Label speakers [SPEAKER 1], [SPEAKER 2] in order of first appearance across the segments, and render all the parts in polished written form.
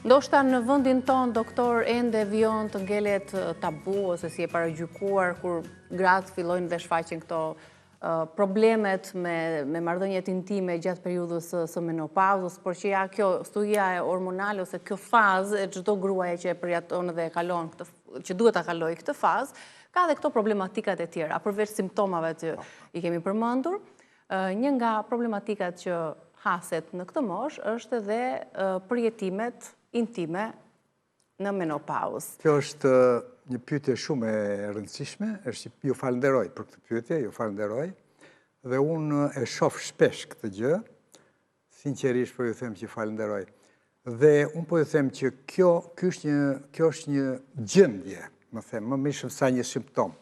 [SPEAKER 1] Ndoshta në vendin ton, doktor, ende vijon të ngelet tabu ose si e paragjykuar kur gratë fillojnë dhe shfaqin këto problemet me marrëdhëniet intime gjatë periudhës së menopauzës, por që ja kjo studia e hormonale ose kjo fazë e çdo gruaje që e përjeton dhe e kalon që duhet ta kalojë këtë fazë, ka dhe këto problematikat e tjera, përveç simptomave që i kemi përmendur. Një nga problematikat që haset në këtë moshë është edhe përjetimet intime në menopauzë.
[SPEAKER 2] Kjo është një pyetje shumë e rëndësishme, ju falenderoj për këtë pyetje, ju falenderoj, dhe unë e shoh shpesh këtë gjë, sinqerisht po ju them që falenderoj. Dhe unë po ju them që kjo është një gjendje, më mishëm sa një simptom.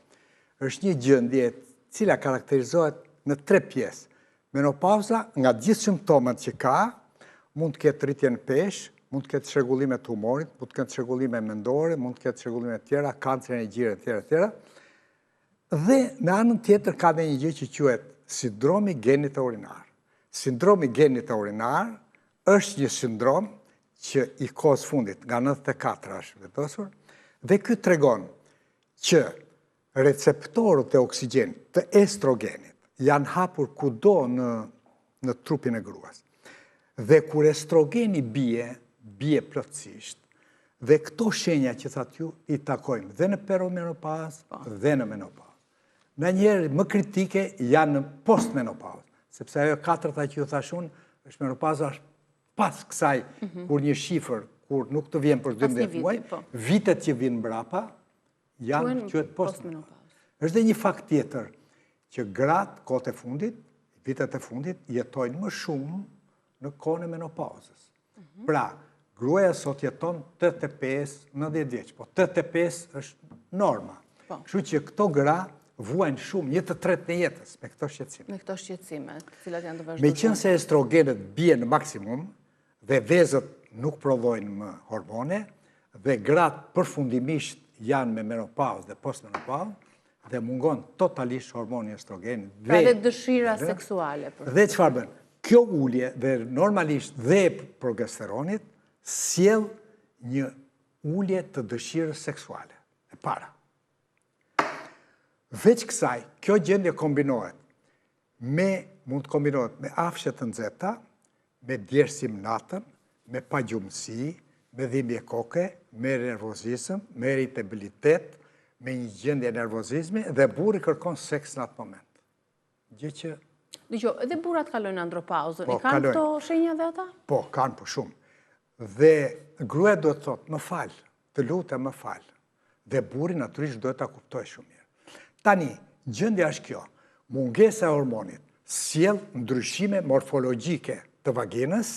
[SPEAKER 2] Është një gjendje cila karakterizohet në 3 pjesë. Menopauza, nga gjithë simptomat që ka, mund të ketë rritje në peshë, mund të ketë çrregullime të humorit, mund të ketë çrregullime mendore, mund të ketë çrregullime të tjera, kancerin e gjirë etj. Dhe në anën tjetër ka dhe një gjë që quhet sindromi genit urinar. Sindromi genit urinar është një sindrom që i kohës fundit, nga 94 është vendosur, dhe ky tregon që receptorët e oksigjenit, të estrogenit, janë hapur kudo në trupin e gruas. Dhe kur estrogeni bie plotësisht, dhe këto shenja që thatë ju i takojmë dhe në perimenopauzë dhe në menopauzë. Në njerë më kritike janë në postmenopauzë, sepse ajo 4-ta që ju thashun është menopauza pas kësaj, kur një shifër, kur nuk të vjen për 12 muaj, vitet që vinë mbrapa janë quhet postmenopauzë. Është dhe një fakt tjetër që gratë kohët e fundit, vitet e fundit, jetojnë më shumë në kohën e menopauzës. Pra, gruaja sot jeton 85-90 vjeç, po 85 është norma. Kështu që këto gra vuajnë shumë 1/3 në jetës me këto shqetësime.
[SPEAKER 1] Me këto shqetësime, të cilat janë të vazhdueshme.
[SPEAKER 2] Meqense estrogenet bien në maksimum dhe vezët nuk prodhojnë më hormone dhe gratë përfundimisht janë me menopauzë dhe postmenopauzë dhe mungon totalisht hormoni estrogen.
[SPEAKER 1] Pra dhe dëshira seksuale.
[SPEAKER 2] Dhe çfarë bën? Kjo ulje dhe normalisht dhe progesteronit sjell një ulje të dëshirës seksuale e para. Veç kësaj, kjo gjendje kombinohet mund të kombinohet me afshe të nxehta, me djersim natën, me pagjumësi, me dhimbje koke, me nervozizëm, me irritabilitet, me një gjendje nervozizmi dhe burri kërkon seks në atë moment. Gjë që
[SPEAKER 1] edhe burrat kalojnë andropauzën, i kanë këto shenja dhe ata?
[SPEAKER 2] Po, kanë po shumë. Dhe gruaja duhet të thotë, më fal, të lutem më fal. Dhe burri natyrisht duhet ta kuptojë shumë mirë. Tani, gjendja është kjo. Mungesa e hormonit sjell ndryshime morfologjike të vaginës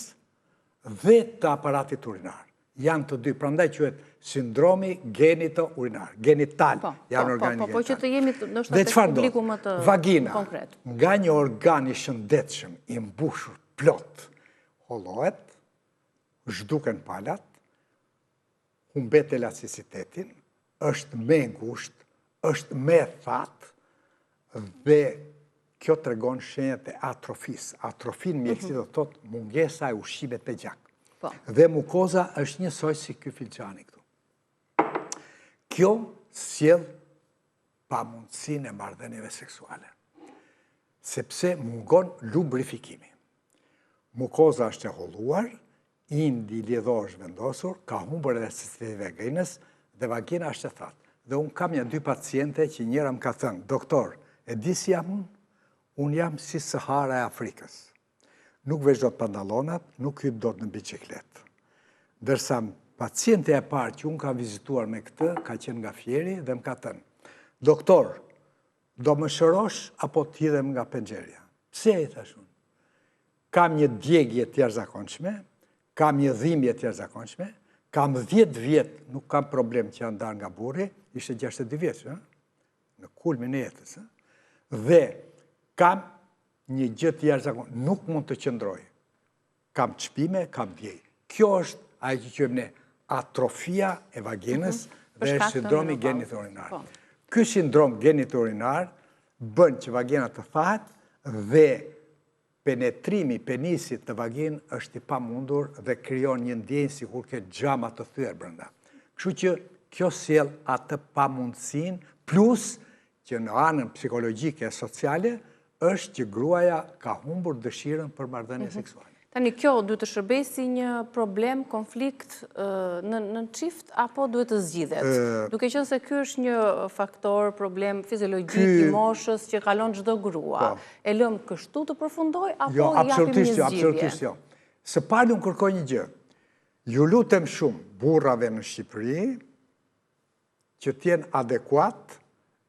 [SPEAKER 2] dhe të aparatit urinar. Janë të dy, prandaj quhet sindromi genito-urinar, genital, janë organi genital.
[SPEAKER 1] Po që të jemi ndoshta tek publiku më të konkret.
[SPEAKER 2] Vagina, nga një organ i shëndetshëm, i mbushur, plot, hollohet, zhduken palat, humbet elasticitetin, është me ngusht, është me thatë, dhe kjo tregon shenjat e atrofisë. Atrofin mjekësi do të thotë mungesa e ushqimit të gjak. Dhe mukoza është njësoj si ky filxhani këtu. Kjo sjell pamundësinë e marrëdhënieve seksuale, sepse mungon lubrifikimi. Mukoza është e holluar, indi lidhor është vendosur, ka humbur elasticitet vaginës dhe vagina është e thatë. Dhe unë kam 2 paciente që njëra më ka thënë, doktor, e di si jam unë? Unë jam si Sahara e Afrikës. Nuk veç do të pantallonat, nuk hyp dot në bicikletë. Dërsa paciente e parë që unë kam vizituar me këtë, ka qenë nga Fieri dhe më ka thënë, doktor, do më shërosh apo të hidhem nga penxheria? Pse i thash unë? Kam një djegje të jashtëzakonshme, kam një dhimbje të jashtëzakonshme, kam 10 vjet, nuk kam problem që janë ndarë nga burri, ishte 62 vjeç, në kulmin e jetës. Dhe kam një gjë të jashtëzakonshme, nuk mund të qëndroj. Kam çpime, kam djegje. Kjo është ajo që quajmë ne atrofia e vaginës dhe sindromi genit urinar. Ky sindrom genit urinar bën që vagina të thahet dhe penetrimi penisit në vagin është i pamundur dhe krijon një ndjenjë sikur ke xhama të thyer brenda. Kështu që kjo sjell atë pamundsinë, plus që në anën psikologjike e sociale është që gruaja ka humbur dëshirën për marrëdhënie seksuale.
[SPEAKER 1] Tani kjo duhet të shërbejë si një problem, konflikt në çift apo duhet të zgjidhet? Duke qenë se ky është një faktor, problem fiziologjik i moshës që kalon çdo grua. E lëm kështu të përfundoj apo
[SPEAKER 2] jo,
[SPEAKER 1] japim një zgjidhje?
[SPEAKER 2] Absolutisht jo. Së pari unë kërkoj një gjë. Ju lutem shumë burrave në Shqipëri që të jenë adekuat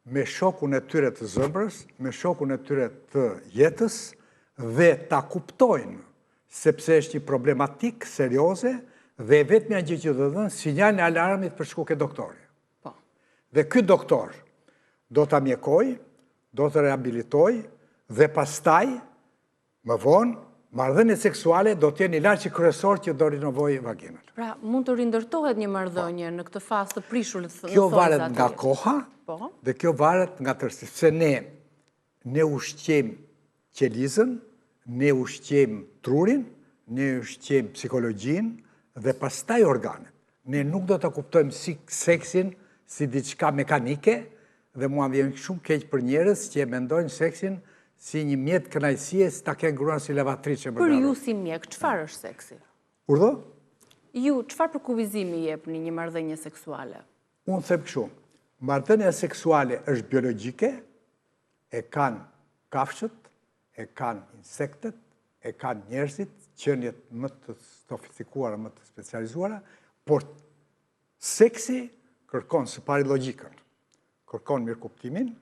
[SPEAKER 2] me shokun e tyre të zemrës, me shokun e tyre të jetës dhe ta kuptojnë sepse është një problematik serioze dhe vetmja gjë që do dhënë sinjal në alarmit për shku ke doktori. Dhe ky doktor do ta mjekoj, do të rehabilitoj dhe pastaj më vonë marrëdhëniet seksuale do të jenë ilaçi kryesor që do rinovojë vaginën.
[SPEAKER 1] Pra, mund të rindërtohet një marrëdhënie në këtë fazë të prishurit.
[SPEAKER 2] Kjo varet nga koha dhe kjo varet nga tërësi. Se ne ushqejmë qelizën, ne ushqejmë trurin, ne ushqejmë psikologjin dhe pastaj organet. Ne nuk do të kuptojmë seksin si diçka mekanike dhe mua vjen shumë keq për njerëz që e mendojnë seksin si një mjet kënaqësie, si ta kenë gruan si lavatriçe.
[SPEAKER 1] Për ju si mjek, çfarë është seksi?
[SPEAKER 2] Urdhë?
[SPEAKER 1] Ju, çfarë përkufizimi jepni një marrëdhënie seksuale?
[SPEAKER 2] Unë them kështu, marrëdhënia seksuale është biologjike, e kanë kafshët, e kanë insektet, e kanë njerëzit, qenjet më të sofistikuara, më të specializuara, por seksi kërkon së pari logjikën, kërkon mirëkuptimin,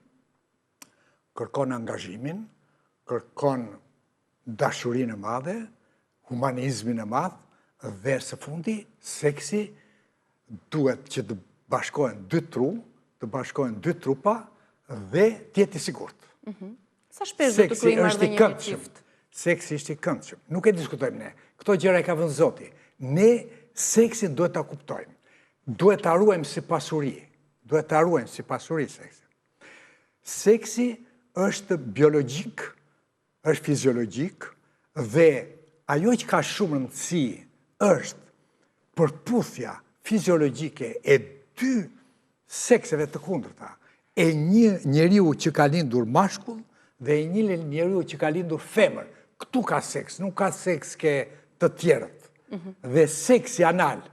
[SPEAKER 2] kërkon angazhimin, kërkon dashurinë e madhe, humanizmin e madh, dhe së fundi seksi duhet që të bashkohen dy tru, të bashkohen dy trupa dhe të jetë i sigurt.
[SPEAKER 1] Sa shpesh do të kryej marrëdhënie me çift?
[SPEAKER 2] Seksi është i këndshëm. Nuk e diskutojmë ne. Këto gjëra e ka vënë Zoti. Ne seksin duhet ta kuptojmë. Duhet ta ruajmë si pasuri. Duhet ta ruajmë si pasuri seksin. Seksi është biologjik, është fiziologjik dhe ajo që ka shumë rëndësi është përputhja fiziologjike e dy sekseve të kundërta, e një njeriu që ka lindur mashkull dhe e një njeriu që ka lindur femër. Këtu ka seks, nuk ka seks ke të tjerët. Dhe seksi anal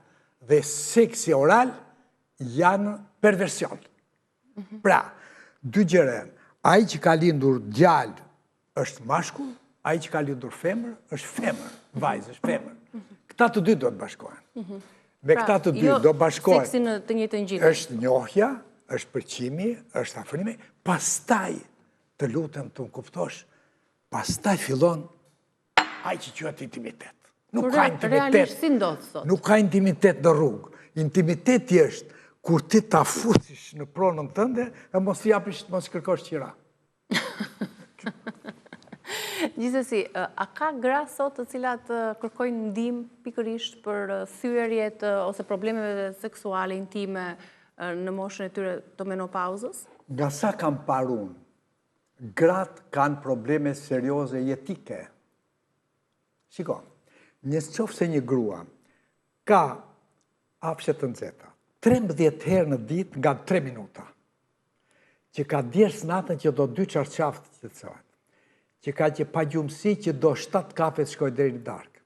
[SPEAKER 2] dhe seksi oral janë perversion. Pra, dy gjëra, ai që ka lindur djalë është mashkull, ai që ka lindur femër është femër, vajzë është femër. Këta të dy do të bashkohen. Me këta të dy do bashkohen.
[SPEAKER 1] Seksi në të njëjtën gjë.
[SPEAKER 2] Është njohja, është përqimi, është afrimi, pastaj të lutem të më kuptosh, pastaj fillon ai që quhet intimitet. Nuk ka intimitet.
[SPEAKER 1] Realisht si ndodh sot?
[SPEAKER 2] Nuk ka intimitet në rrugë. Intimiteti është kur ti ta fusish në pronën tënde e mos japish, mos kërkosh qira.
[SPEAKER 1] Gjithsesi, a ka gra sot të cilat kërkojnë ndihmë pikërisht për thyerjet ose problemeve seksuale intime në moshën e tyre të menopauzës?
[SPEAKER 2] Nga sa kam parë unë, gratë kanë probleme serioze jetike. Shiko, nëse një grua ka hapshe të nxehta 13 herë në ditë nga 3 minuta, që ka djersë natën që do 2 çarçafë të qetësohet, që ka që pagjumësi që do 7 kafe të shkojë deri në darkë,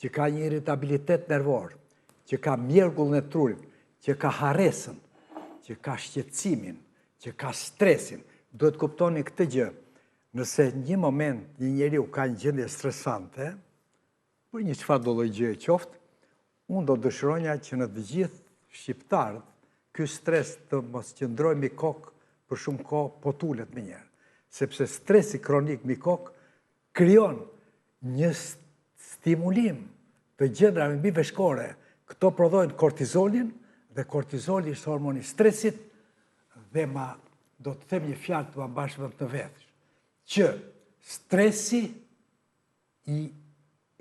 [SPEAKER 2] që ka një irritabilitet nervor, që ka mjergullin e trurit, që ka harresën, që ka shqetësimin, që ka stresin. Duhet kuptoni këtë gjë. Nëse një moment një njeriu ka një gjendje stresante, për një çfarë do lloj gjëje qoftë, unë do dëshironja që në të gjithë shqiptarët ky stres të mos qëndrojë mbi kokë për shumë kohë, po tulet më njëherë. Sepse stresi kronik mbi kokë krijon një stimulim të gjendrave mbi veshkore. Këto prodhojnë kortizolin dhe kortizoli është hormoni i stresit dhe do të them një fjalë të mbashme të vetësh, që stresi i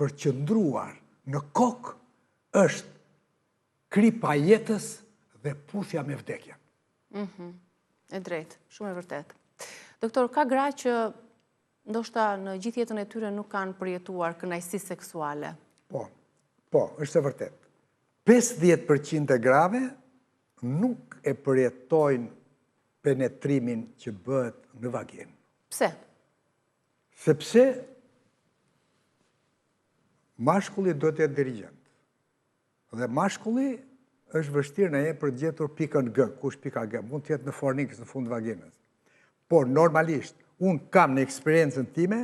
[SPEAKER 2] përqëndruar në kokë është kripa jetës dhe puthja me vdekjen.
[SPEAKER 1] E drejtë, shumë e vërtet. Doktor, ka gra që ndoshta në gjithë jetën e tyre nuk kanë përjetuar kënaqësi seksuale.
[SPEAKER 2] Po, është e vërtet. 50% e grave nuk e përjetojnë penetrimin që bëhet në vaginë.
[SPEAKER 1] Pse?
[SPEAKER 2] Sepse mashkulli duhet të jetë dirigjent. Dhe mashkulli është vështirë në për gjetur pikën G, kush pika G, mund të jetë në fornikës në fund vaginës. Por normalisht, unë kam në eksperiencën time,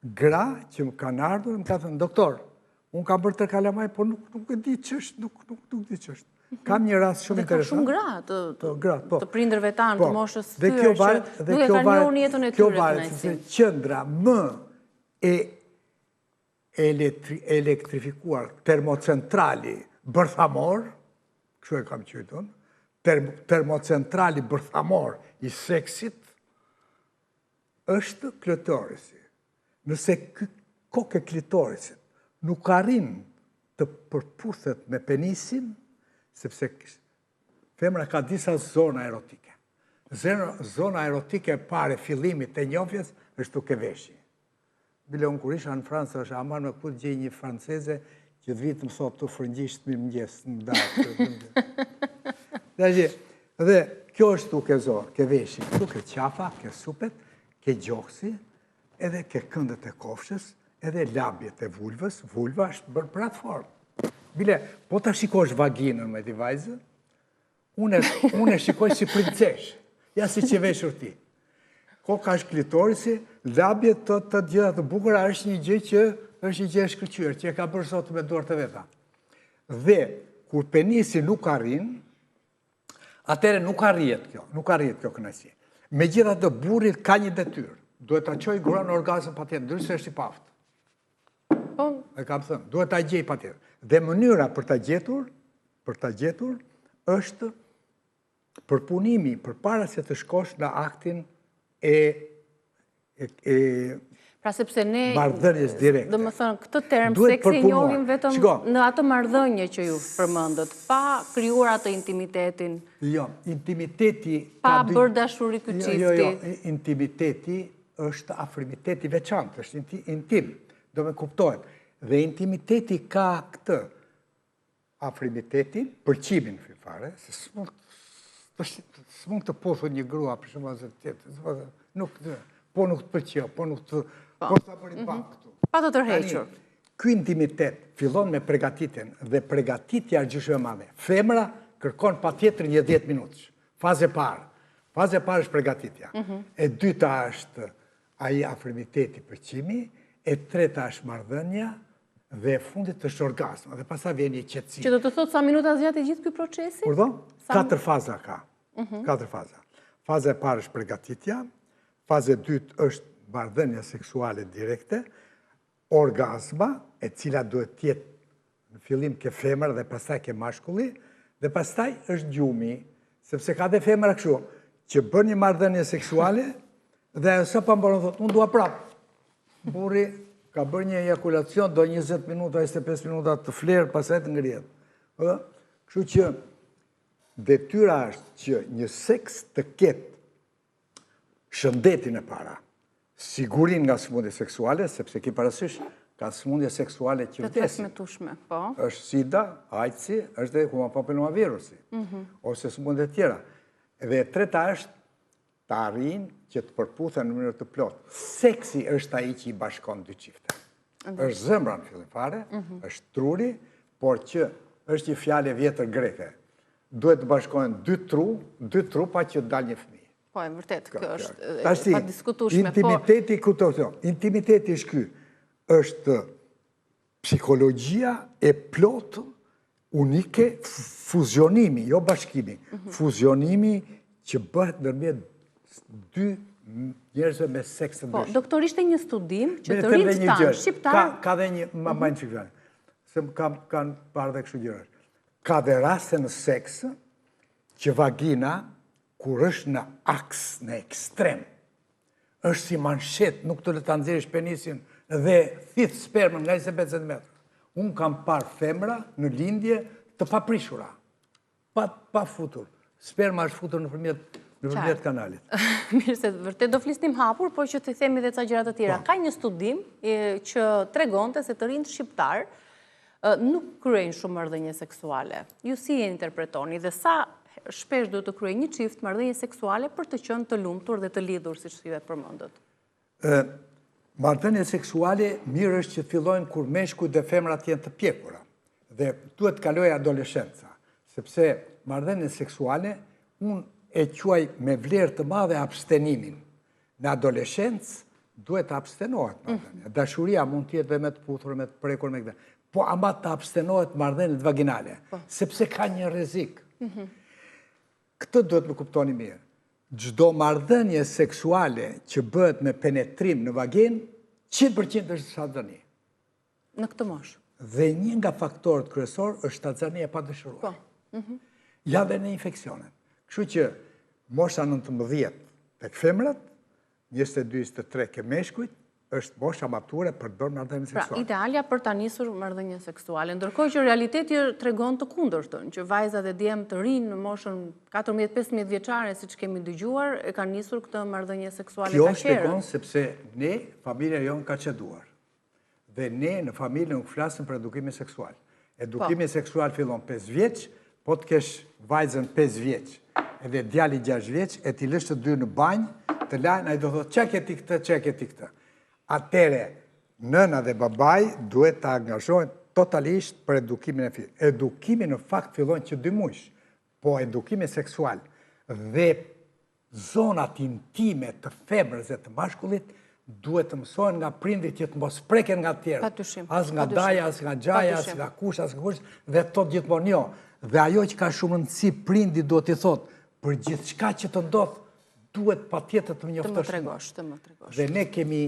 [SPEAKER 2] gra që më kanë ardhur, më ka thënë, doktor, unë kam bërë të kalamaj, por nuk e di ç'është, nuk di ç'është. Kam një rast shumë interesant.
[SPEAKER 1] Dhe ka shumë gra të prindërve tanë, të moshës tyre, që nuk e kanë njohur në jetën e tyre kënaqësinë.
[SPEAKER 2] Qendra më e elektrifikuar, termocentrali bërthamor, kështu e kam qytur, termocentrali bërthamor i seksit, është klitorisi. Nëse kokë e klitorisit nuk arrin të përputhet me penisin, sepse femra ka disa zona erotike. Zona erotike e pare fillimit të njohjes është duke veshi. Bile unë kur isha në Francë, është amar me këtë gjej një franceze që të vitë më thotë të frëngjisht mirë mëngjes në darë. Dhe kjo është duke zorë, ke veshi, duke qafa, ke supet, ke gjoksi, edhe ke këndet e kofshës, edhe labjet e vulvës, vulva është bërë për atë formë. Bile, po ta shikosh vaginën me t'i vajzë, unë e shikoj si princesh, ja si që veshur ti. Koka është klitorisi, labjet të gjitha të bukura është një gjë që është një gjë e shkëlqyer, që e ka bërë Zoti me dorë të veta. Dhe, kur penisi nuk arrin, atëre nuk arrihet kjo kënaqësi. Megjithatë burri ka një detyrë, duhet ta çojë gruan në orgazm patjetër, ndryshe është i paftë. E kam thënë, duhet ta gjej patjetër. Dhe mënyra për ta gjetur është përpunimi përpara se të shkosh në aktin
[SPEAKER 1] pra sepse ne,
[SPEAKER 2] marrëdhënies direkte.
[SPEAKER 1] Dhe më thënë, këtë term seksi njohim vetëm në atë marrëdhënie që ju përmendët, pa krijuar atë intimitetin.
[SPEAKER 2] Jo, intimiteti...
[SPEAKER 1] Pa bërë dashuri ky çifti.
[SPEAKER 2] Jo, intimiteti është afrimiteti veçantë, është intim, do me kuptohet. Dhe intimiteti ka këtë afrimitetin, përqimin fare, se s'mund të pothu një grua për shumë azë tjetër, po nuk të përqeo, po nuk të... Po sa për i pak këtu.
[SPEAKER 1] Pa të tërhequr.
[SPEAKER 2] Ky intimitet fillon me pregatitjen dhe pregatitja është gjysmë e madhe. Femra kërkon patjetër një 10 minutësh. Faze parë. Faze parë është pregatitja. E dyta është ai afrimiteti përqimi, e treta është marrëdhënia dhe fundit është orgazma, dhe pastaj vjen një qetësi.
[SPEAKER 1] Që do të thotë sa minuta zgjat gjithë ky procesi?
[SPEAKER 2] Urdhon? 4 faza ka. 4 faza. Faza e parë është pregatitja, faza e dytë është marrëdhënia seksuale direkte, orgazma, e cila duhet të jetë në fillim ke femra dhe pastaj ke mashkulli, dhe pastaj është gjumi, sepse ka dhe femra kështu, që bën një marrëdhënie seksuale dhe sa pa mbaron thotë, unë dua prapë. Burri ka bërë një ejakulacion, do 20 minuta, 25 minuta të flerë, pasaj të ngrihet. Kështu që detyra është që një seks të ketë shëndetin e para, sigurin nga sëmundje seksuale, sepse ki parasysh ka sëmundje seksuale që vdesin. është sida, AIDS-i, është dhe papillomavirusi, ose sëmundje tjera. Dhe treta është të arrin që të përputhen në mënyrë të plotë. Seksi është ai që i bashkon dy çifte. Është zemra në fillim fare, është truri, por që është një fjalë e vjetër greke. Duhet të bashkohen dy trupa që të dalë një fëmijë.
[SPEAKER 1] Po, e vërtet, kjo është pa diskutueshme.
[SPEAKER 2] Intimiteti është ky. Është psikologjia e plotë, unike, fuzionimi, jo bashkimi, fuzionimi që bëhet ndërmjet dy njerëzve me seks të ndryshëm.
[SPEAKER 1] Po, doktor, ishte një studim që të rinjtë tanë, shqiptarë...
[SPEAKER 2] Ka dhe një, ma bajnë që fjallë, se kanë parë dhe kështu gjërë. Ka dhe raste në seks që vagina, kur është në aks, në ekstrem, është si manshet, nuk të le të nxjerrësh penisin dhe thith spermën nga 25 cm. Unë kam parë femra në lindje të paprishura, pa futur. Sperma është futur nëpërmjet kanalit.
[SPEAKER 1] Mirë se vërtet do flisnim hapur, por që të themi dhe ca gjëra të tjera. Ka një studim që tregonte se të rinjt shqiptar nuk kryejnë shumë marrëdhënie seksuale. Ju si e interpretoni dhe sa shpesh duhet të kryejë një çift marrëdhënie seksuale për të qenë të lumtur dhe të lidhur, siç thënë përmendët?
[SPEAKER 2] Marrëdhëniet seksuale mirë është që fillojnë kur meshkujt dhe femrat janë të pjekura dhe duhet të kalojë adoleshenca, sepse marrëdhëniet seksuale unë e quaj me vlerë të madhe abstenimin. Në adoleshencë duhet të abstenohet marrëdhënia. Dashuria mund të jetë dhe me të puthur, me të prekur, me këtë. Po ama të abstenohet marrëdhëniet vaginale, sepse ka një rrezik. Këtë duhet me kuptoni mirë. Çdo marrëdhënie seksuale që bëhet me penetrim në vaginë, 100% është shtatzani.
[SPEAKER 1] Në këtë moshë.
[SPEAKER 2] Dhe një nga faktorët kryesor është shtatzani e padëshuruar. Ja dhe në infeksionet. Kështu që mosha 19 tek femrat, 22-23 ke meshkujt, është mosha mature për të bërë marrëdhënie seksuale.
[SPEAKER 1] Pra, idealja për ta nisur marrëdhënie seksuale, ndërkohë që realiteti tregon të kundërtën, që vajzat e djemë të rinë në moshën 14-15 vjeçare, siç kemi dëgjuar, e kanë nisur këtë marrëdhënie seksuale
[SPEAKER 2] Kjo
[SPEAKER 1] kaq herë.
[SPEAKER 2] shpjegon sepse ne, familja jonë ka çeduar. Dhe ne në familje nuk flasim për edukimin seksual. Edukimi seksual fillon 5 vjeç, po të kesh vajzën 5 vjeç, edhe djali 6 vjeç, e ti lësh të dy në banjë, të lajnë, ai do thotë çka ke ti këtë, çka ke ti këtë. Atëre, nëna dhe babai duhet të angazhohen totalisht për edukimin e fëmijës. Edukimi në fakt fillon që 2 muaj, po edukimi seksual dhe zonat intime të femrës dhe të mashkullit duhet të mësohen nga prindrit që të mos preken nga të tjerë. As nga daja, as nga gjaja, as nga kush, as nga kush, dhe tot gjithmonë jo. Dhe ajo që ka shumë rëndësi prindi duhet i thotë, për gjithçka që të ndodh, duhet patjetër të më njoftosh.
[SPEAKER 1] Të më tregosh.
[SPEAKER 2] Dhe ne kemi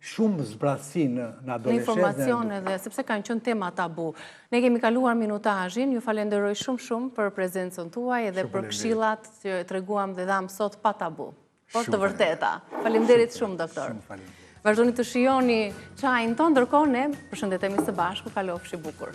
[SPEAKER 2] shumë zbratësi në adoleshencë.
[SPEAKER 1] Në informacione dhe sepse kanë qenë tema tabu. Ne kemi kaluar minutazhin, ju falenderoj shumë për prezencën tuaj dhe për këshillat që treguam dhe dham sot pa tabu. Po të vërteta. Faleminderit shumë, doktor.
[SPEAKER 2] Shumë faleminderit.
[SPEAKER 1] Vazhdoni të shijoni çajin ton, ndërkohë ne përshëndetemi së bashku, kalofshi bukur.